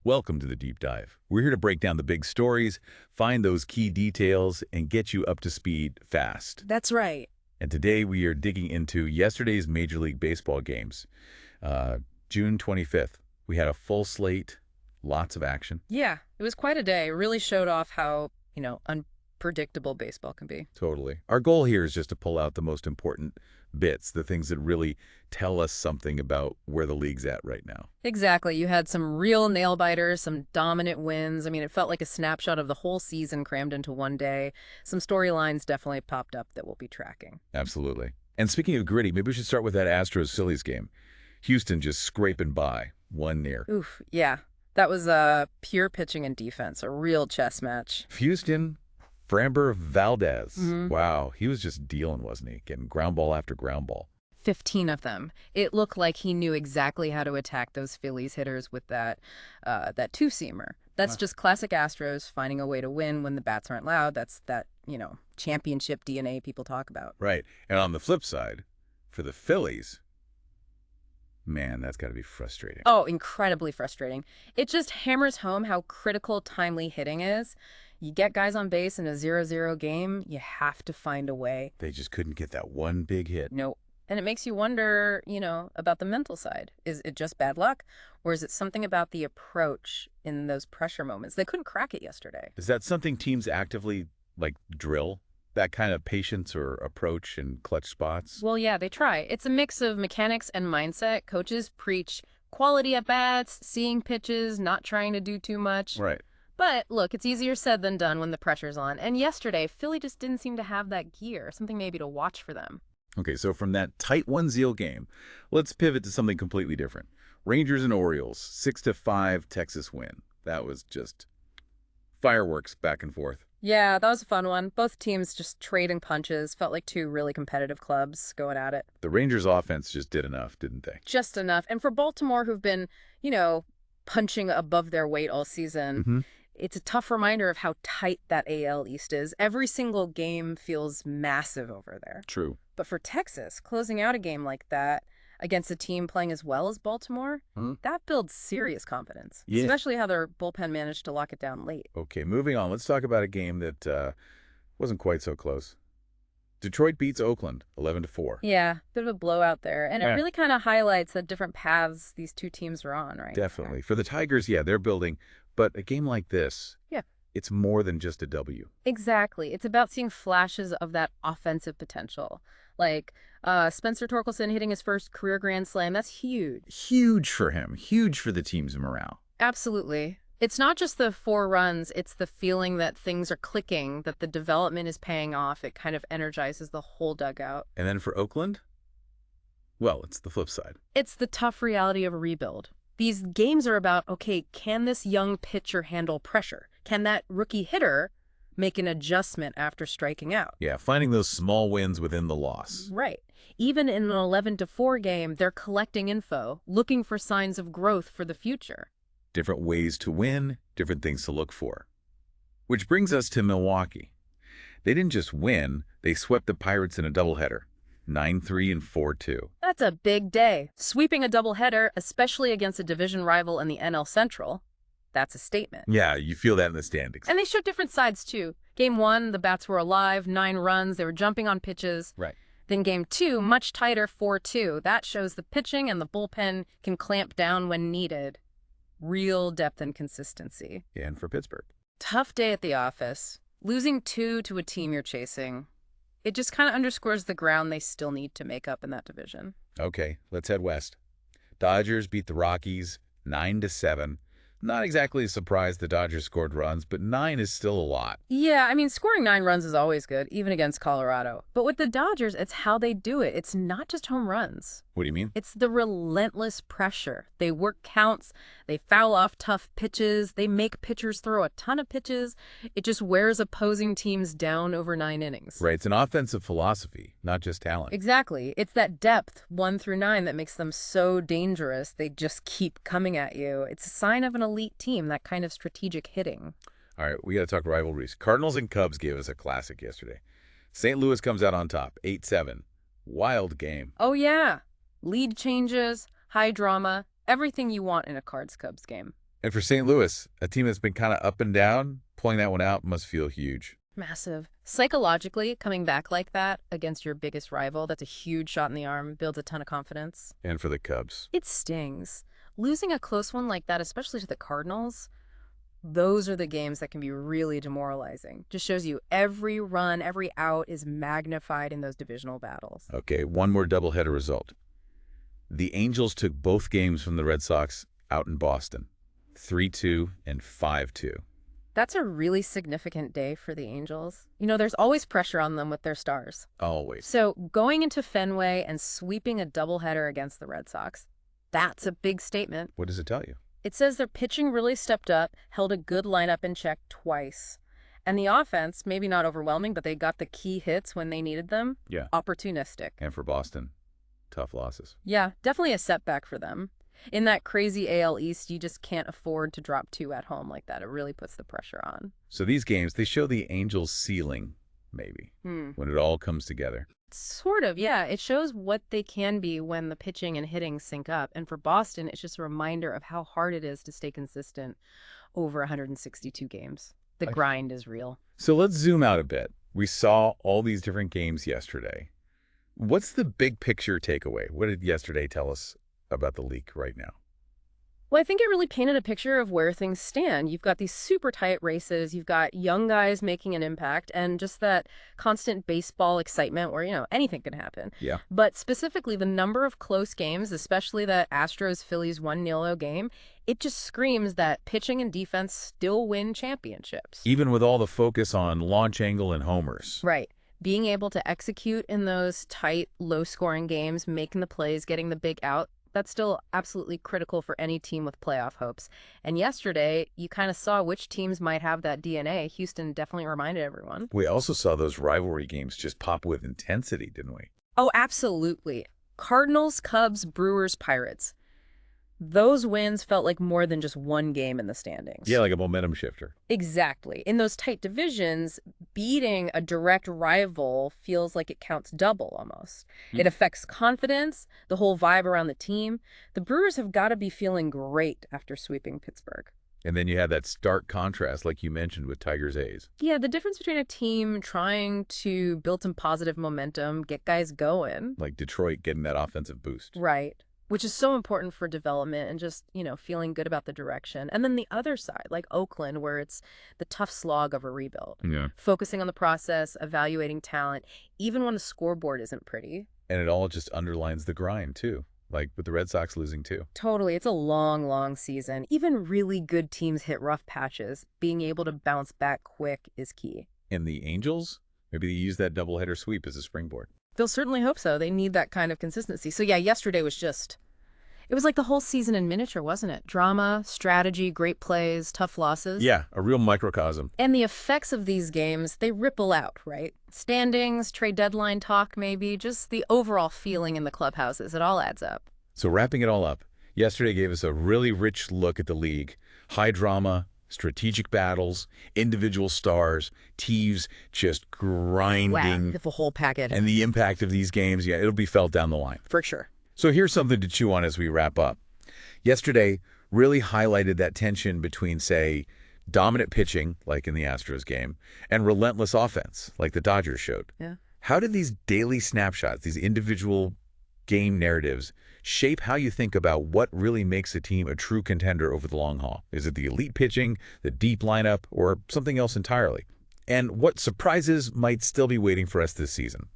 Welcome to the Deep Dive. We're here to break down the big stories, find those key details, and get you up to speed fast. That's right. And today we are digging into yesterday's Major League Baseball games. June 25th, we had a full slate, lots of action. Yeah, it was quite a day. It really showed off how, unpredictable baseball can be. Totally. Our goal here is just to pull out the most important bits, the things that really tell us something about where the league's at right now. Exactly. You had some real nail-biters, some dominant wins. I mean, it felt like a snapshot of the whole season crammed into one day. Some storylines definitely popped up that we'll be tracking. Absolutely. And speaking of gritty, maybe we should start with that Astros-Phillies game. Houston just scraping by, one near. Oof, yeah. That was pure pitching and defense, a real chess match. Houston, Framber Valdez. Mhm. Wow, he was just dealing, wasn't he? Getting ground ball after ground ball. 15 of them. It looked like he knew exactly how to attack those Phillies hitters with that two-seamer. That's just classic Astros finding a way to win when the bats aren't loud. That's that, championship DNA people talk about. Right. And on the flip side, for the Phillies, man, that's got to be frustrating. Oh, incredibly frustrating. It just hammers home how critical timely hitting is. You get guys on base in a 0-0 game, you have to find a way. They just couldn't get that one big hit. No. And it makes you wonder, about the mental side. Is it just bad luck? Or is it something about the approach in those pressure moments? They couldn't crack it yesterday. Is that something teams actively, drill? That kind of patience or approach in clutch spots? Well, yeah, they try. It's a mix of mechanics and mindset. Coaches preach quality at bats, seeing pitches, not trying to do too much. Right. But look, it's easier said than done when the pressure's on. And yesterday, Philly just didn't seem to have that gear, something maybe to watch for them. Okay, so from that tight 1-0 game, let's pivot to something completely different. Rangers and Orioles, 6-5 Texas win. That was just fireworks back and forth. Yeah, that was a fun one. Both teams just trading punches. Felt like two really competitive clubs going at it. The Rangers offense just did enough, didn't they? Just enough. And for Baltimore, who've been, punching above their weight all season, it's a tough reminder of how tight that AL East is. Every single game feels massive over there. True. But for Texas, closing out a game like that against a team playing as well as Baltimore, that builds serious confidence, especially how their bullpen managed to lock it down late. Okay, moving on. Let's talk about a game that wasn't quite so close. Detroit beats Oakland 11-4. Yeah, bit of a blowout there. And it really kind of highlights the different paths these two teams are on, right? Definitely. For the Tigers, they're building. But a game like this, it's more than just a W. Exactly. It's about seeing flashes of that offensive potential. Like Spencer Torkelson hitting his first career grand slam. That's huge. Huge for him. Huge for the team's morale. Absolutely. It's not just the 4 runs. It's the feeling that things are clicking, that the development is paying off. It kind of energizes the whole dugout. And then for Oakland, well, it's the flip side. It's the tough reality of a rebuild. These games are about, okay, can this young pitcher handle pressure? Can that rookie hitter make an adjustment after striking out? Yeah, finding those small wins within the loss. Right. Even in an 11-4 game, they're collecting info, looking for signs of growth for the future. Different ways to win, different things to look for. Which brings us to Milwaukee. They didn't just win, they swept the Pirates in a doubleheader. 9-3 and 4-2. That's a big day. Sweeping a doubleheader, especially against a division rival in the NL Central, that's a statement. Yeah, you feel that in the standings. And they showed different sides, too. Game 1, the bats were alive, 9 runs, they were jumping on pitches. Right. Then Game 2, much tighter, 4-2. That shows the pitching and the bullpen can clamp down when needed. Real depth and consistency. And for Pittsburgh. Tough day at the office. Losing 2 to a team you're chasing. It just kind of underscores the ground they still need to make up in that division. Okay, let's head west. Dodgers beat the Rockies 9-7. Not exactly a surprise the Dodgers scored runs, but 9 is still a lot. Yeah, I mean, scoring 9 runs is always good, even against Colorado. But with the Dodgers, it's how they do it. It's not just home runs. What do you mean? It's the relentless pressure. They work counts, they foul off tough pitches, they make pitchers throw a ton of pitches. It just wears opposing teams down over 9 innings. Right, it's an offensive philosophy, not just talent. Exactly. It's that depth, 1 through 9, that makes them so dangerous. They just keep coming at you. It's a sign of an elite team, that kind of strategic hitting. All right, we got to talk rivalries. Cardinals and Cubs gave us a classic yesterday. St. Louis comes out on top, 8-7. Wild game. Oh, yeah. Lead changes, high drama, everything you want in a Cards-Cubs game. And for St. Louis, a team that's been kind of up and down, pulling that one out must feel huge. Massive. Psychologically, coming back like that against your biggest rival, that's a huge shot in the arm, builds a ton of confidence. And for the Cubs. It stings. Losing a close one like that, especially to the Cardinals, those are the games that can be really demoralizing. Just shows you every run, every out is magnified in those divisional battles. Okay, one more doubleheader result. The Angels took both games from the Red Sox out in Boston, 3-2 and 5-2. That's a really significant day for the Angels. You know, there's always pressure on them with their stars. Always. So going into Fenway and sweeping a doubleheader against the Red Sox, that's a big statement. What does it tell you? It says their pitching really stepped up, held a good lineup in check twice. And the offense, maybe not overwhelming, but they got the key hits when they needed them. Yeah. Opportunistic. And for Boston, tough losses. Yeah, definitely a setback for them. In that crazy AL East, you just can't afford to drop 2 at home like that. It really puts the pressure on. So these games, they show the Angels' ceiling, maybe, when it all comes together. Sort of, yeah. It shows what they can be when the pitching and hitting sync up. And for Boston, it's just a reminder of how hard it is to stay consistent over 162 games. The grind is real. So let's zoom out a bit. We saw all these different games yesterday. What's the big picture takeaway? What did yesterday tell us about the league right now? Well, I think it really painted a picture of where things stand. You've got these super tight races. You've got young guys making an impact and just that constant baseball excitement where, you know, anything can happen. Yeah. But specifically, the number of close games, especially that Astros-Phillies 1-0 game, it just screams that pitching and defense still win championships. Even with all the focus on launch angle and homers. Right. Being able to execute in those tight, low-scoring games, making the plays, getting the big out, that's still absolutely critical for any team with playoff hopes. And yesterday, you kind of saw which teams might have that DNA. Houston definitely reminded everyone. We also saw those rivalry games just pop with intensity, didn't we? Oh, absolutely. Cardinals, Cubs, Brewers, Pirates. Those wins felt like more than just one game in the standings. Yeah, like a momentum shifter. Exactly. In those tight divisions, beating a direct rival feels like it counts double almost. It affects confidence, the whole vibe around the team. The Brewers have got to be feeling great after sweeping Pittsburgh. And then you had that stark contrast, like you mentioned, with Tigers A's. Yeah, the difference between a team trying to build some positive momentum, get guys going. Like Detroit getting that offensive boost. Right. Which is so important for development and just, you know, feeling good about the direction. And then the other side, like Oakland, where it's the tough slog of a rebuild. Yeah. Focusing on the process, evaluating talent, even when the scoreboard isn't pretty. And it all just underlines the grind, too. Like with the Red Sox losing, too. Totally. It's a long, long season. Even really good teams hit rough patches. Being able to bounce back quick is key. And the Angels? Maybe they use that doubleheader sweep as a springboard. They'll certainly hope so. They need that kind of consistency. So yeah, yesterday was just... It was like the whole season in miniature, wasn't it? Drama, strategy, great plays, tough losses. Yeah, a real microcosm. And the effects of these games, they ripple out, right? Standings, trade deadline talk maybe, just the overall feeling in the clubhouses. It all adds up. So wrapping it all up, yesterday gave us a really rich look at the league. High drama, strategic battles, individual stars, teams just grinding. Wow, the whole package. And the impact of these games, yeah, it'll be felt down the line. For sure. So here's something to chew on as we wrap up. Yesterday really highlighted that tension between, say, dominant pitching, like in the Astros game, and relentless offense, like the Dodgers showed. Yeah. How did these daily snapshots, these individual game narratives, shape how you think about what really makes a team a true contender over the long haul? Is it the elite pitching, the deep lineup, or something else entirely? And what surprises might still be waiting for us this season?